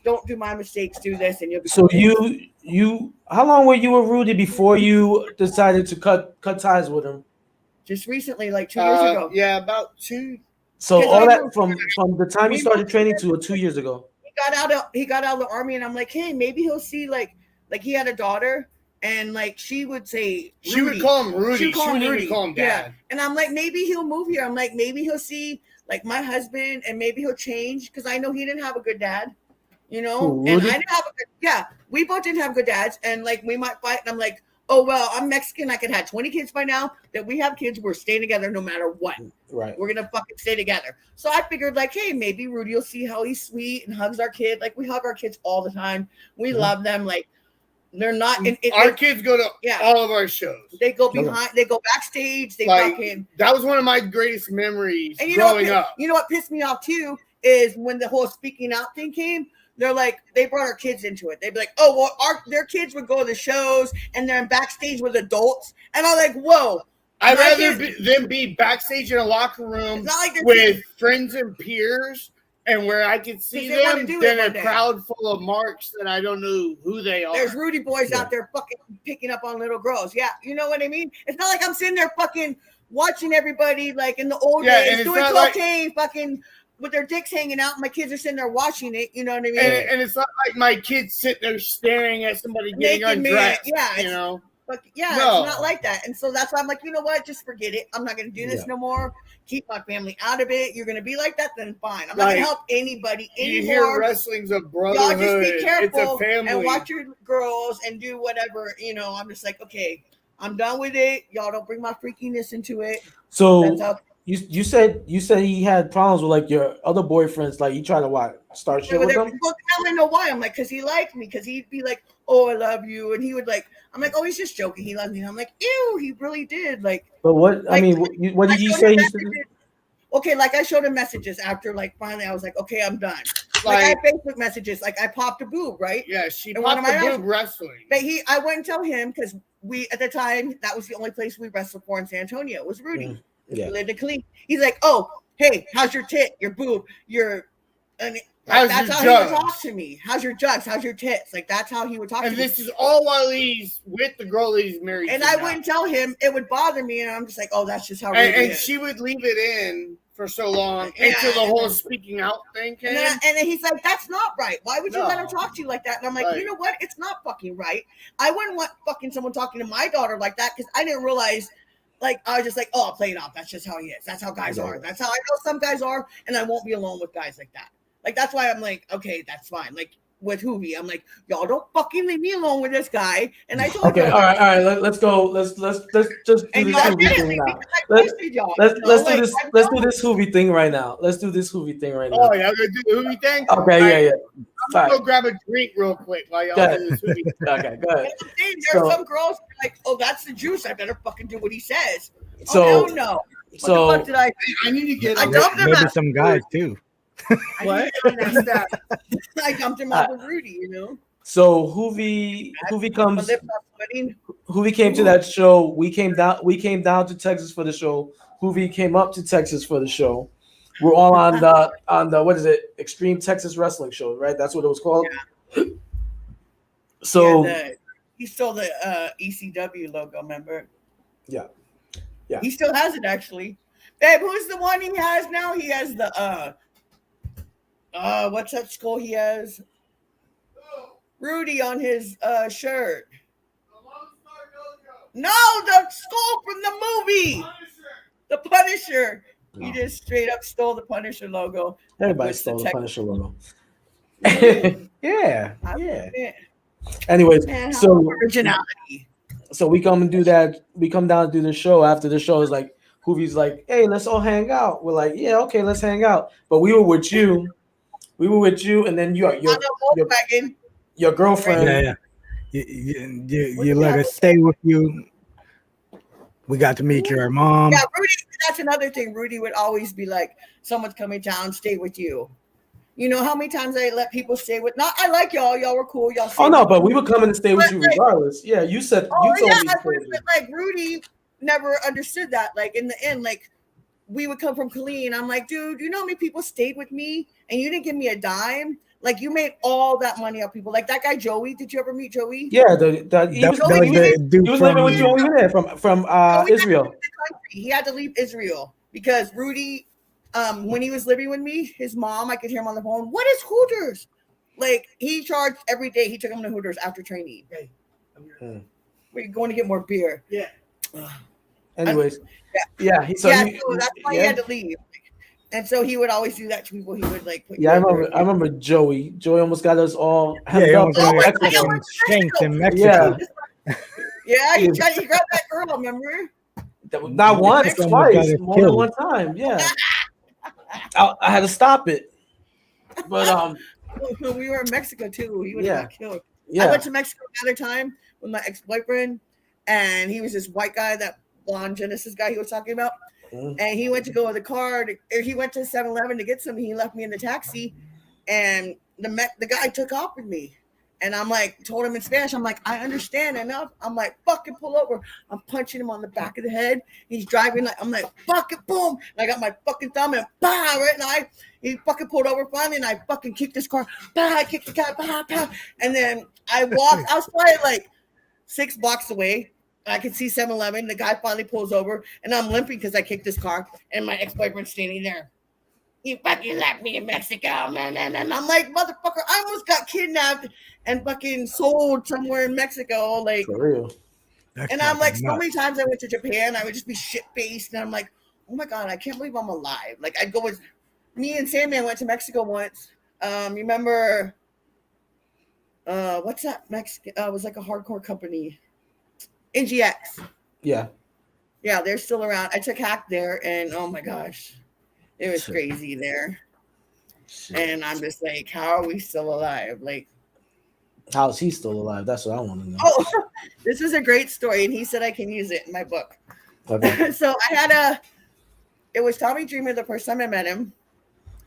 Don't do my mistakes. Do this, and you'll be. So you how long were you with Rudy before you decided to cut ties with him? Just recently, like 2 years ago. Yeah, about 2. So all that from the time you started training to 2 years ago. He got out of the army, and I'm like, hey, maybe he'll see like he had a daughter, and like she would say Rudy. She would call him Rudy. She would call him Dad. Yeah. And I'm like, maybe he'll move here. I'm like, maybe he'll see like my husband, and maybe he'll change because I know he didn't have a good dad, you know. And I didn't have we both didn't have good dads, and like we might fight. And I'm like, oh well, I'm Mexican. I could have 20 kids by now. That we have kids, we're staying together no matter what. Right. We're gonna fucking stay together. So I figured like, hey, maybe Rudy will see how he's sweet and hugs our kid. Like we hug our kids all the time. We love them. Like they're not. Our kids go to all of our shows. They go behind. They go backstage. They fucking. That was one of my greatest memories and growing up. You know what pissed me off too is when the whole speaking out thing came. They're like, they brought our kids into it. They'd be like, oh, well, their kids would go to the shows and they're backstage with adults. And I'm like, whoa, I'd rather them be backstage in a locker room with friends and peers and where I can see them than a crowd full of marks that I don't know who they are. There's Rudy boys out there fucking picking up on little girls. Yeah, you know what I mean? It's not like I'm sitting there fucking watching everybody like in the old days doing cocaine, fucking with their dicks hanging out. My kids are sitting there watching it. You know what I mean? And it's not like my kids sitting there staring at somebody getting undressed. Yeah, you know. But no. It's not like that. And so that's why I'm like, you know what? Just forget it. I'm not going to do this no more. Keep my family out of it. You're going to be like that, then fine. I'm not going to help anybody anymore. You hear wrestling's a brotherhood. Y'all just be careful it's a family. and watch your girls and do whatever. You know, I'm just like, okay, I'm done with it. Y'all don't bring my freakiness into it. So you said he had problems with like your other boyfriends. Like you try to start shit with them. Well, I don't know why. I'm like, because he liked me. Because he'd be like, "Oh, I love you," and he would like. I'm like, "Oh, he's just joking. He loves me." And I'm like, "Ew, he really did." Like, but what? Like, I mean, what did you say? Okay, like I showed him messages after, like, finally I was like, okay, I'm done. Like I had Facebook messages, like I popped a boob, right? Yeah, she popped a boob wrestling. But I wouldn't tell him because we at the time that was the only place we wrestled for in San Antonio. It was Rudy. Yeah. He lived in Killeen. He's like, "Oh, hey, how's your tit, your boob, that's how he would talk to me. How's your jugs? How's your tits? Like that's how he would talk to me. And this is all while he's with the girl that he's married and to. I wouldn't tell him. It would bother me, and I'm just like, "Oh, that's just how." And she would leave it in for so long until the whole speaking out thing came. And then he's like, "That's not right. Why would you let him talk to you like that?" And I'm like, "You know what? It's not fucking right. I wouldn't want fucking someone talking to my daughter like that because I didn't realize." Like, I was just like, "Oh, I'll play it off. That's just how he is. That's how guys are. That's how I know some guys are, and I won't be alone with guys like that." Like, that's why I'm like, okay, that's fine. Like, with Hoovy, I'm like, y'all don't fucking leave me alone with this guy. And I told all right. Let's go. Let's just do this Hoovy thing now. Let's do this Hoovy thing right now. Let's do this Hoovy thing right now. Oh, yeah, we're gonna do the Hoovy thing? Okay, yeah. I'm gonna go grab a drink real quick while y'all do this Hoovy. Okay, go ahead. There are some girls who are like, "Oh, that's the juice. I better fucking do what he says." So, no. What the fuck did I need to get? I dumped him maybe out. some guys too. What? I dumped him out with Rudy, you know. So Hoovy comes. Hoovy came to that show. We came down to Texas for the show. Hoovy came up to Texas for the show. We're all on the what is it? Extreme Texas Wrestling Show, right? That's what it was called. Yeah. So he stole the ECW logo, remember? Yeah. He still has it actually. Babe, who's the one he has now? He has the what's that skull he has? Rudy on his shirt. No, the skull from the movie. The Punisher. He just straight up stole the Punisher logo. Everybody stole the Punisher logo. yeah. Anyways, so originality. So we come and do that. We come down to do the show. After the show is like, Hoovy's like, "Hey, let's all hang out." We're like, "Yeah, okay, let's hang out." But we were with you. And then your girlfriend. Yeah. You let us stay with you. We got to meet your mom. Yeah, Rudy. That's another thing. Rudy would always be like, "Someone's coming down, stay with you." You know how many times I let people stay with? Not, I like y'all. Y'all were cool. Y'all. Oh no, but we would come in and stay with you regardless. Yeah, you said. You told me. But like Rudy never understood that. Like in the end, like we would come from Killeen. I'm like, dude, you know how many people stayed with me and you didn't give me a dime? Like you made all that money off people. Like that guy Joey. Did you ever meet Joey? Yeah, he was living with you over there from Israel. He had to leave Israel because Rudy, when he was living with me, his mom, I could hear him on the phone. "What is Hooters?" Like he charged every day. He took him to Hooters after training. Hey, we're going to get more beer. Yeah. Anyways, so that's why he had to leave. And so he would always do that to people. He would like. I remember Joey. Joey almost got us all shanked in Mexico. Yeah, he grabbed that girl. Remember? Not once, twice, more than one time. Yeah. I had to stop it. But we were in Mexico too. He would have got killed. Yeah. I went to Mexico another time with my ex-boyfriend, and he was this white guy, that blonde Genesis guy he was talking about. And he went to go with the car. He went to 7-Eleven to get something. He left me in the taxi, and the guy took off with me. And I'm like, told him in Spanish, I'm like, I understand enough. I'm like, fucking pull over. I'm punching him on the back of the head. He's driving like, I'm like, fucking boom. And I got my fucking thumb and bah, right? He fucking pulled over finally, and I fucking kicked his car. Bah, I kicked the car, bah, bah. And then I walked, I was probably like 6 blocks away. I could see 7-Eleven. The guy finally pulls over, and I'm limping because I kicked his car, and my ex-boyfriend's standing there. You fucking left me in Mexico, man. And I'm like, motherfucker, I almost got kidnapped and fucking sold somewhere in Mexico. Like, for real. And I'm like, so many times I went to Japan, I would just be shit-faced. And I'm like, oh my God, I can't believe I'm alive. Like, I'd go with me and Sandman went to Mexico once. You remember, what's that Mexican? It was like a hardcore company. NGX. Yeah. Yeah, they're still around. I took Hack there, and oh my gosh. It was crazy there. And I'm just like, how are we still alive? Like, how is he still alive? That's what I want to know. Oh, this was a great story, and he said I can use it in my book. Okay. So it was Tommy Dreamer the first time I met him,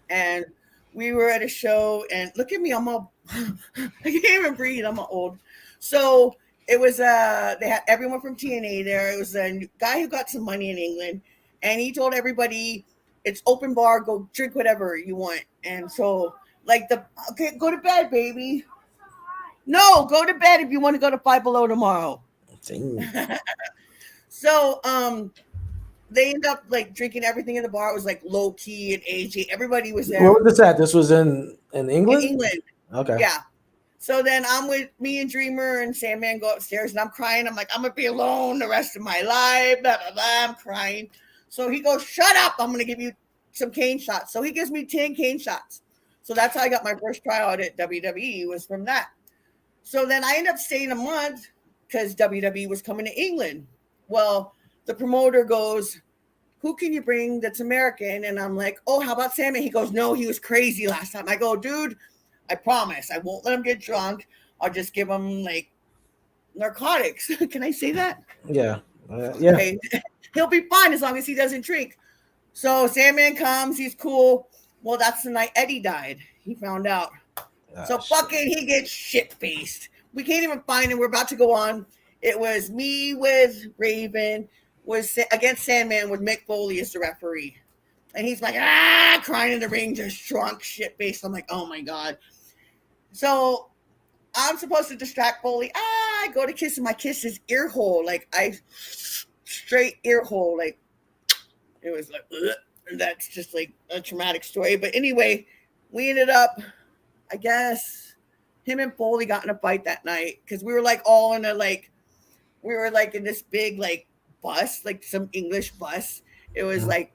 and we were at a show, and look at me, I'm all, I can't even breathe, I'm all old. So it was, they had everyone from TNA there. It was a guy who got some money in England, and he told everybody, it's open bar, go drink whatever you want. And so, like, okay, go to bed, baby. No, go to bed if you want to go to Five Below tomorrow. So, they end up like drinking everything in the bar. It was like Low Key and AJ. Everybody was there. Where was this at? This was in England? In England. Okay. Yeah. So then I'm with me and Dreamer and Sandman go upstairs, and I'm crying. I'm like, I'm going to be alone the rest of my life. Blah, blah, blah. I'm crying. So he goes, shut up. I'm going to give you some cane shots. So he gives me 10 cane shots. So that's how I got my first tryout at WWE, was from that. So then I ended up staying a month because WWE was coming to England. Well, the promoter goes, who can you bring that's American? And I'm like, oh, how about Sammy? He goes, no, he was crazy last time. I go, dude, I promise I won't let him get drunk. I'll just give him like narcotics. Can I say that? Yeah. Yeah. Okay. He'll be fine as long as he doesn't drink. So Sandman comes, he's cool. Well, that's the night Eddie died. He found out. So fucking he gets shit-faced. We can't even find him. We're about to go on. It was me with Raven, was against Sandman with Mick Foley as the referee. And he's like, crying in the ring, just drunk, shit-faced. I'm like, oh my God. So I'm supposed to distract Foley. I go to kiss him. I kiss his ear hole. Like, straight ear hole. Like, it was like, ugh. And that's just like a traumatic story. But anyway, we ended up, I guess, him and Foley got in a fight that night because we were like all in we were like in this big like bus, like some English bus. It was like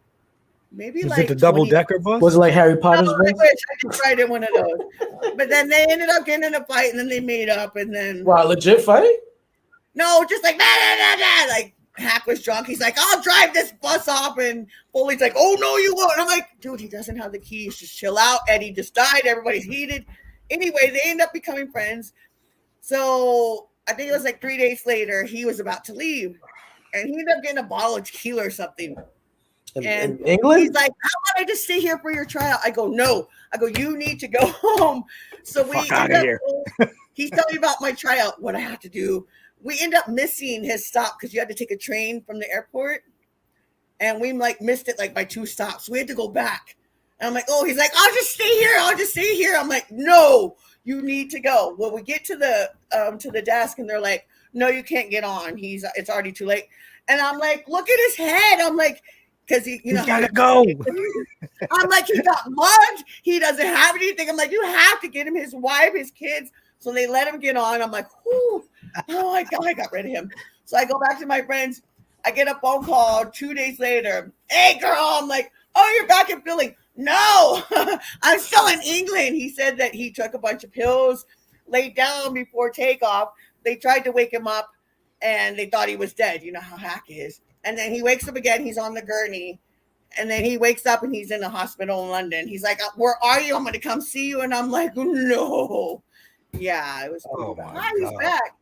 maybe is like it the double-decker bus? Was it like Harry Potter's bus? I wish I could ride in one of those. But then they ended up getting in a fight, and then they made up, and then wow, legit fight? No, just like like Hack was drunk. He's like, I'll drive this bus off, and Foley's like, oh no, you won't. And I'm like, dude, he doesn't have the keys. Just chill out. Eddie just died. Everybody's heated. Anyway, they end up becoming friends. So I think it was like 3 days later, he was about to leave, and he ended up getting a bottle of tequila or something. In England? He's like, how about I just stay here for your tryout? I go, no. I go, you need to go home. So we out of here. He's telling me about my tryout, what I have to do. We end up missing his stop because you had to take a train from the airport. And we like missed it like by 2 stops. We had to go back. And I'm like, oh, he's like, I'll just stay here. I'll just stay here. I'm like, no, you need to go. Well, we get to the desk and they're like, no, you can't get on. It's already too late. And I'm like, look at his head. I'm like, because he's gotta go. I'm like, he got mugged. He doesn't have anything. I'm like, you have to get him his wife, his kids. So they let him get on. I'm like, whew. Oh my God, I got rid of him. So I go back to my friends. I get a phone call 2 days later. Hey, girl. I'm like, oh, you're back in Philly. No, I'm still in England. He said that he took a bunch of pills, laid down before takeoff. They tried to wake him up, and they thought he was dead. You know how Hack is. And then he wakes up again. He's on the gurney. And then he wakes up, and he's in the hospital in London. He's like, where are you? I'm going to come see you. And I'm like, no. Yeah, it was pretty bad. Hi, he's back.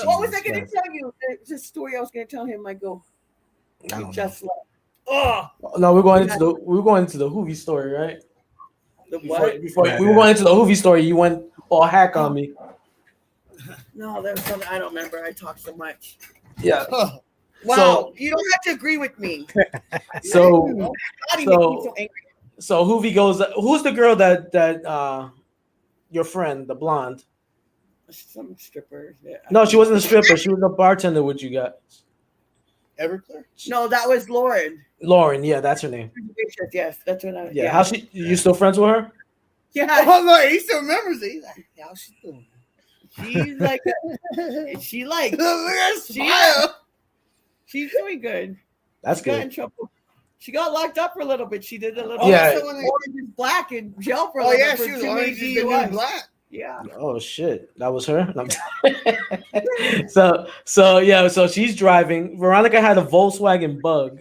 What was I going to tell you? The story I was going to tell him. I go, you just left. Oh no, we're going into the Hoovy story, right? The what? Before we were going into the Hoovy story, you went all Hack on me. No, there was something I don't remember. I talk so much. Yeah. Wow, So, you don't have to agree with me. So, God, he makes me so angry. so Hoovy goes. Who's the girl that your friend, the blonde? Some stripper. Yeah, No, she wasn't a stripper. She was a bartender with you guys. Everclear? No, that was Lauren. Lauren, yeah, that's her name. Yes, that's what I. Yeah, how's she? You still friends with her? Yeah. Oh, look, he still remembers it. He's like, how's she doing? She's like, she like, Look at her smile. she's doing good. That's She got good. in trouble. She got locked up for a little bit. She did a little. Yeah. Orange is black in jail for a Oh, little yeah, bit. she was for orange is the new DUIs. black. Yeah. Oh shit, that was her. So she's driving. Veronica had a Volkswagen Bug.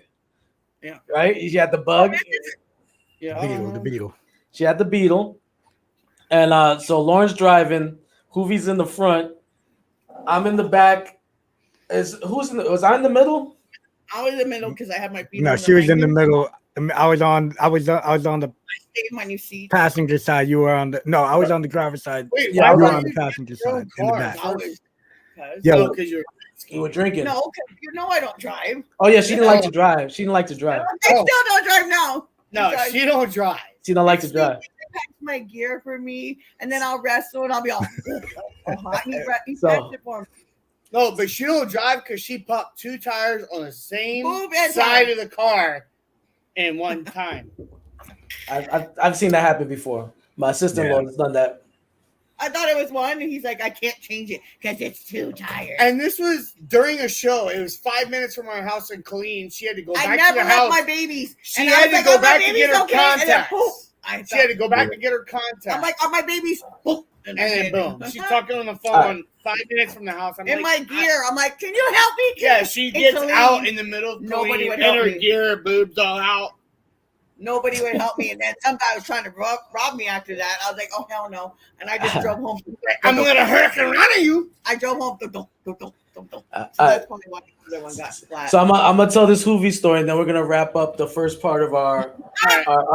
Yeah. Right. She had the Bug. Yeah. The Beetle. She had the Beetle, and so Lauren's driving. Hoovy's in the front. I'm in the back. Was I in the middle? I was in the middle because I had my feet. No, she was in the middle. I was on the I stayed in my new seat. passenger side. You were on the I was on the driver's side. Wait, Yeah, You why were were on the you passenger side in the back. I was, Yeah, because you're You were drinking. no, because you know I don't drive. Oh yeah, she didn't like to drive. She didn't like to drive. I still don't drive now. no, Because she don't drive. She don't like to drive. He packs my gear for me, and then I'll wrestle, and I'll be all hot. He So- packs it for me. No, but she don't drive because she popped 2 tires on the same Boom, and side time. of the car in one time. I've seen that happen before. My sister-in-law has done that. I thought it was one, and he's like, I can't change it because it's too tired. And this was during a show. It was 5 minutes from our house in Killeen. She had to go I back never to the left house. my babies. She And I had was to like, go "Are my back to babies get her okay?" And then, contacts. boom, I She had to felt- go back to get her contacts. I'm like, are my babies? Boom. and then boom. She's talking on the phone Alright. 5 minutes from the house. I'm in like, my gear. I'm like, can you help me? Yeah, she In gets Killeen, out in the middle of nobody Killeen would in help her me. gear, boobs all out. Nobody would help me. And then some guy was trying to rob me after that. I was like, oh, hell no. And I just drove home. I'm going to hurricane run at you. I drove home. So Uh, that's probably why the other one got flat. So I'm gonna tell this Hoovy story, and then we're gonna wrap up the first part of our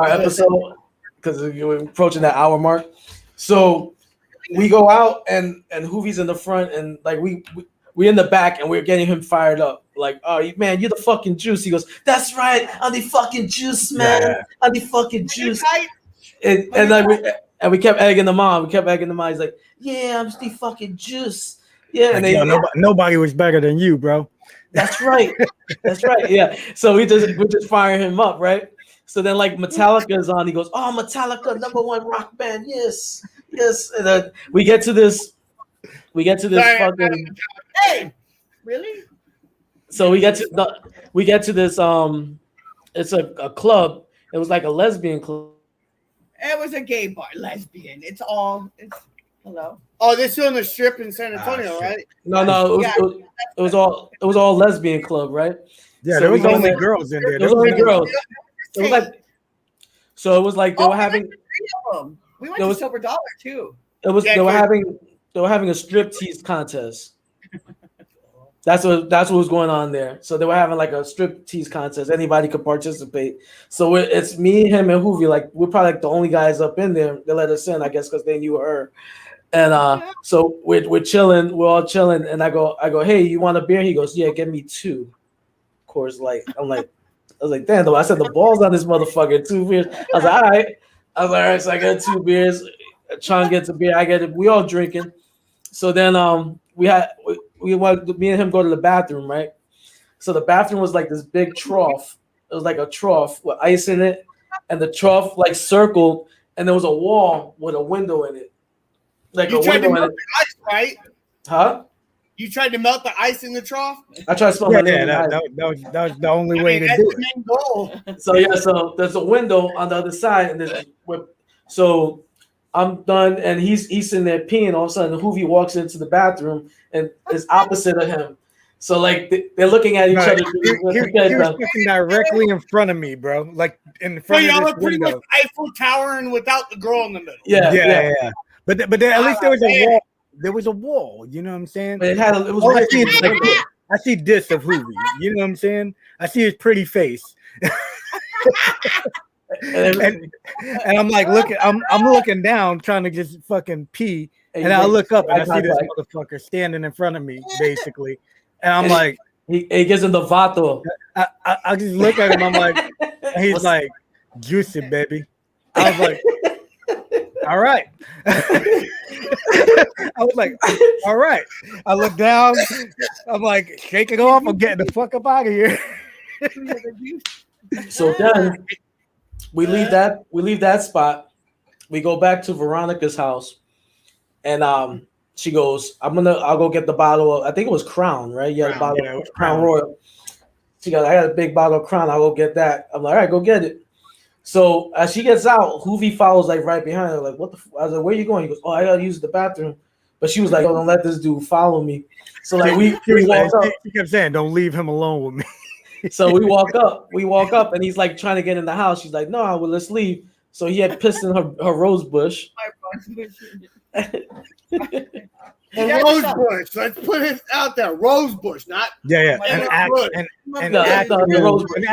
episode because we're approaching that hour mark. So we go out, and Hoovy's in the front, and like we in the back, and we're getting him fired up. Like, oh man, you're the fucking juice. He goes, that's right, I'm the fucking juice, man. Yeah. I'm the fucking juice. Tight. And like we kept egging him on. He's like, yeah, I'm the fucking juice. Yeah, and nobody was better than you, bro. that's right. That's right. Yeah. So we're just firing him up, right? So then like Metallica is on. He goes, oh, Metallica, #1 rock band. Yes. Yes. And then we get to this fucking. Hey, really? So we get to this it's a club. It was like a lesbian club. It was a gay bar, lesbian. It's hello. Oh, this is on the strip in San Antonio, shit. right? No, it was all lesbian club, right? Yeah, So there was we go only there- girls in there. There was only girls. It was like so. It was like they were having. We went There to was- Silver Dollar too. It was Yeah, they were cause- having a striptease contest. That's what was going on there. So they were having like a striptease contest. Anybody could participate. So it's me, him, and Hoovy. Like we're probably like the only guys up in there. They let us in, I guess, because they knew her. And so we're chilling. We're all chilling. And I go, hey, you want a beer? He goes, yeah, give me 2. Coors Light. I was like, damn, though. I said the balls on this motherfucker. 2 beers. I was like, all right. So I got 2 beers. Sean gets a beer. I get it. We all drinking. So then we went, me and him go to the bathroom, right? So the bathroom was like this big trough. It was like a trough with ice in it, and the trough like circled, and there was a wall with a window in it. Like You a tried to window in melt it. the ice, right? Huh? You tried to melt the ice in the trough? I tried to spell my name. that was the only way to that's do the it. main goal. So there's a window on the other side, and so I'm done, and he's sitting there peeing. All of a sudden, Hoovy walks into the bathroom and is opposite of him. So like they're looking at each No, other. He was fucking directly in front of me, bro. Like in front y'all of were this pretty much window. Eiffel Tower and without the girl in the middle. Yeah. But then at least there was a wall. There was a wall. You know what I'm saying? But it was All I like, see is I see this of Hoovy. You know what I'm saying? I see his pretty face. and I'm like I'm looking down trying to just fucking pee, And I look up and I see this motherfucker standing in front of me, basically. And I'm like, he gives him the vato. I just look at him. I'm like, he's like, juicy, baby. I was like, all right. I was like, all right. I look down. I'm like, shake it off. I'm getting the fuck up out of here. So then we leave that spot. We go back to Veronica's house, and she goes, I'll go get the bottle of, I think it was Crown, right? Yeah, the bottle of Crown Royal. She goes, I got a big bottle of Crown. I'll go get that. I'm like, all right, go get it. So as she gets out, Hoovy follows like right behind her. Like, what the? I was like, where are you going? He goes, oh, I gotta use the bathroom. But she was like, oh, don't let this dude follow me. So like we walk up. She kept saying, don't leave him alone with me. So we walk up, and he's like trying to get in the house. She's like, no, well, let's leave. So he had pissed in her rose bush. Rose bush. Let's put it out there. Rose bush, not an actual bush. The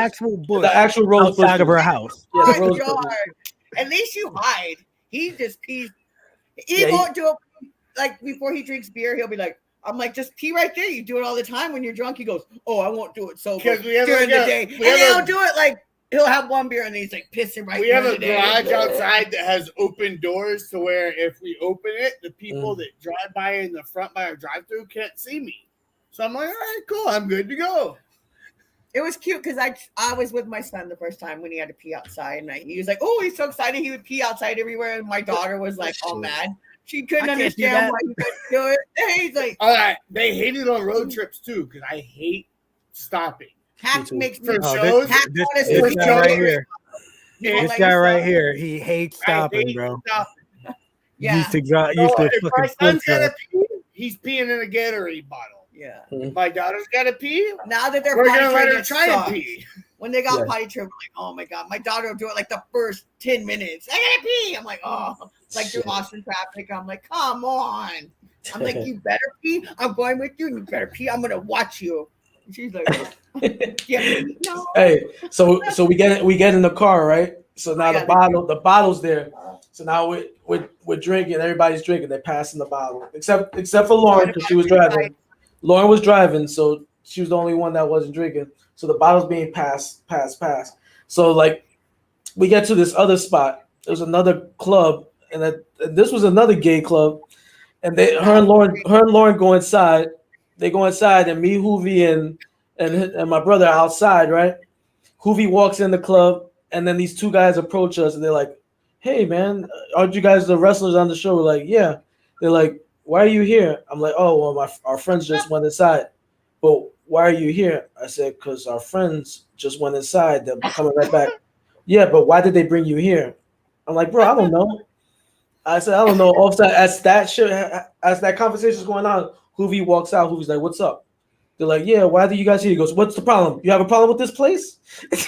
actual rose bush outside of her house. Yeah, the rose bush. At least you hide. He just pees. He won't do it like before he drinks beer. He'll be like, I'm like, just pee right there. You do it all the time when you're drunk. He goes, oh, I won't do it sober during the day. And he'll do it like he'll have one beer and he's like pissing right. We have a garage outside that has open doors to where if we open it, the people that drive by in the front by our drive-through can't see me. So I'm like, all right, cool, I'm good to go. It was cute because I was with my son the first time when he had to pee outside, and he was like, oh, he's so excited he would pee outside everywhere, and my daughter was like all mad. She couldn't understand why he couldn't do it. And he's like, all right, they hate it on road trips too because I hate stopping. Hack makes me shows. This guy right here. This guy right here, he hates stopping, bro. Yeah. Used to if my son's gotta pee, he's peeing in a Gatorade bottle. Yeah. If my daughter's gotta pee, now that they're we're gonna let her try and pee. When they got potty trip, I'm like, oh my god, my daughter will do it like the first 10 minutes. I gotta pee. I'm like, oh, it's like through Austin traffic. I'm like, come on. I'm like, you better pee. I'm going with you. And you better pee. I'm gonna watch you. And she's like, yeah, no. Hey, so we get in the car, right? So now the bottle's there. So now we're drinking. Everybody's drinking. They're passing the bottle, except for Lauren because she was driving. Lauren was driving, so she was the only one that wasn't drinking. So the bottle's being passed. So like we get to this other spot. There's another club, and this was another gay club. And her and Lauren go inside. They go inside, and me, Hoovy, and my brother are outside, right? Hoovy walks in the club, and then these two guys approach us, and they're like, hey, man, aren't you guys the wrestlers on the show? We're like, yeah. They're like, why are you here? I'm like, oh, well, our friends just went inside. But why are you here? I said, because our friends just went inside. They're coming right back. Yeah, but why did they bring you here? I'm like, bro, I don't know. I said, I don't know. All of a sudden, as that conversation is going on, Hoovy walks out. Hoovy's like, what's up? They're like, yeah, why are you guys here? He goes, what's the problem? You have a problem with this place? He's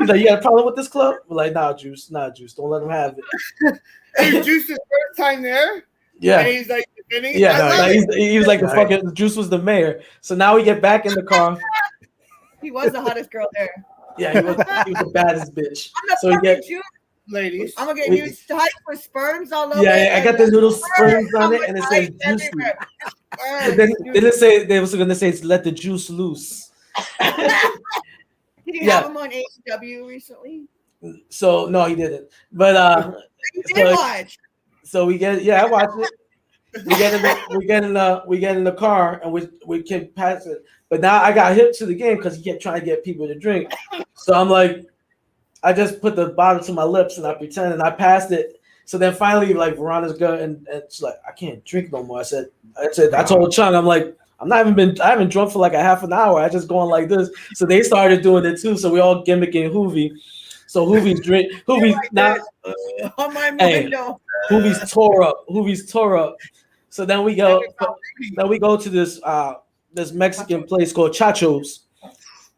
like, you got a problem with this club? We're like, nah, Juice. Don't let him have it. Hey, Juice's first time there? Yeah. And he's like, he was like the fucking Juice was the mayor. So now we get back in the car. He was the hottest girl there. Yeah, he was the baddest bitch. So we get ladies. I'm gonna get you tight with sperms all over. Yeah, I got the little sperms on it, and it says juicy. Then they was gonna say let the juice loose. Did you have him on AEW recently? So no, he didn't. But you did watch. So we get I watched it. We get in the car and we kept passing it. But now I got hip to the game because he kept trying to get people to drink. So I'm like, I just put the bottle to my lips and I pretend and I passed it. So then finally, like Veronica and she's like, I can't drink no more. I told Chung, I'm like, I haven't drunk for like a half an hour. I just going like this. So they started doing it too. So we all gimmicking Hoovy. So Hoovy's not on my window. Hoovy's tore up. So then we go to this Mexican place called Chacho's.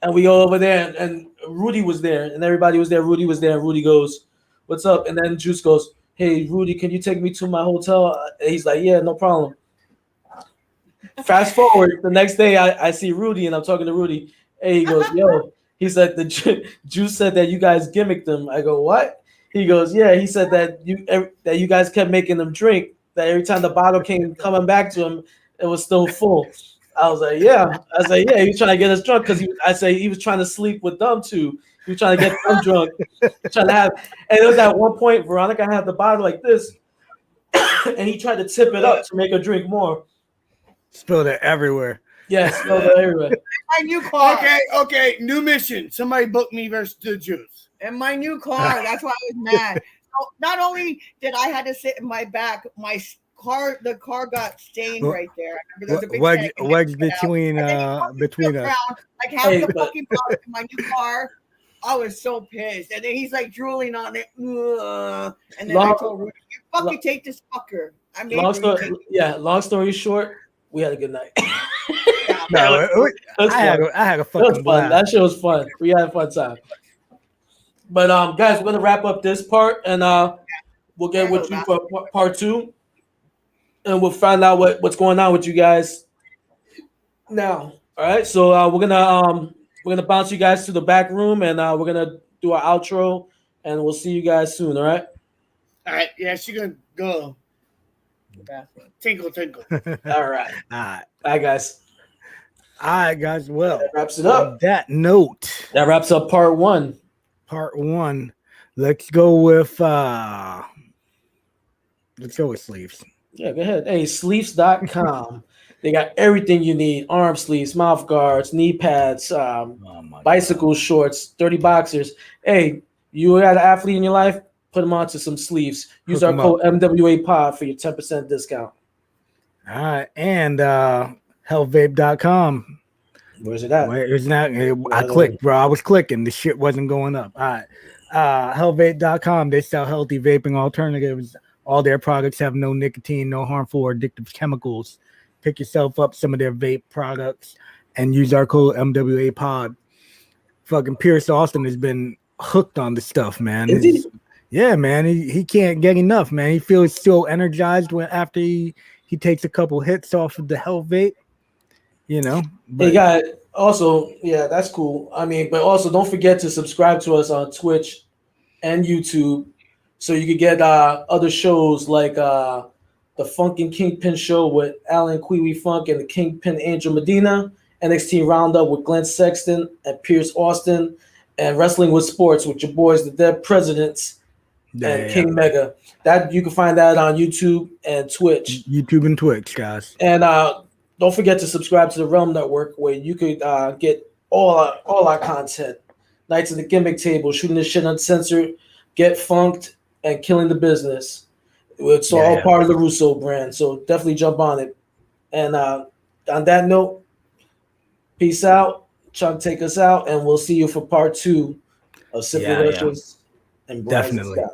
And we go over there and Rudy was there and everybody was there. Rudy was there and Rudy goes, what's up? And then Juice goes, hey, Rudy, can you take me to my hotel? And he's like, yeah, no problem. Fast forward, the next day I see Rudy and I'm talking to Rudy. Hey, he goes, yo, he said the Juice said that you guys gimmicked him. I go, what? He goes, yeah, he said that you guys kept making them drink that every time the bottle came coming back to him, it was still full. I was like, yeah. I was like, yeah, he was trying to get us drunk because I say he was trying to sleep with them too. He was trying to get them drunk. Trying to have, and it was at one point, Veronica had the bottle like this, and he tried to tip it up to make her drink more. Spilled it everywhere. Yes, spilled it everywhere. My new car. Okay. New mission. Somebody book me versus the Jews. And my new car. That's why I was mad. So not only did I had to sit in my back, the car got stained right there. I remember there was a big wedge between us. Like half the fucking bottle in my new car. I was so pissed. And then he's like drooling on it. And then I told Rudy, you fucking take this fucker. I made long story short, we had a good night. I had a fucking blast. That shit was fun. We had a fun time. But guys, we're gonna wrap up this part, and we'll get with you for part 2, and we'll find out what's going on with you guys now. All right, so we're gonna bounce you guys to the back room, and we're gonna do our outro, and we'll see you guys soon. All right. All right. Yeah, she's gonna go. Tinkle. All right. All right, guys. All right, guys. Well, that wraps it up. On that note, that wraps up part 1. Let's go with sleeves. Yeah, go ahead. Hey, sleeves.com. They got everything you need: arm sleeves, mouth guards, knee pads, bicycle shorts, dirty boxers. Hey, you got an athlete in your life? Put them onto some sleeves. Use our code MWA Pod for your 10% discount. All right, and healthvape.com. Where's it at? Where's that? I clicked, bro. I was clicking. The shit wasn't going up. All right. Healthvape.com. They sell healthy vaping alternatives. All their products have no nicotine, no harmful or addictive chemicals. Pick yourself up some of their vape products and use our code MWA Pod. Fucking Pierce Austin has been hooked on the stuff, man. Yeah, man. He can't get enough, man. He feels so energized after he takes a couple hits off of the Health Vape. You know, they got also, yeah, that's cool. I mean, but also don't forget to subscribe to us on Twitch and YouTube, so you can get other shows like the Funkin' Kingpin Show with Alan Queewee Funk and the Kingpin Angel Medina, NXT Roundup with Glenn Sexton and Pierce Austin, and Wrestling with Sports with your boys, the Dead Presidents and King Mega. That you can find that on YouTube and Twitch. YouTube and Twitch, guys. And don't forget to subscribe to the Realm Network, where you could get all our content. Nights of the Gimmick Table, Shooting the Shit Uncensored, Get Funked, and Killing the Business. It's all part of the Russo brand, so definitely jump on it. And on that note, peace out. Chuck, take us out, and we'll see you for part 2 of Simply Luscious and Brysin. Definitely. Scott.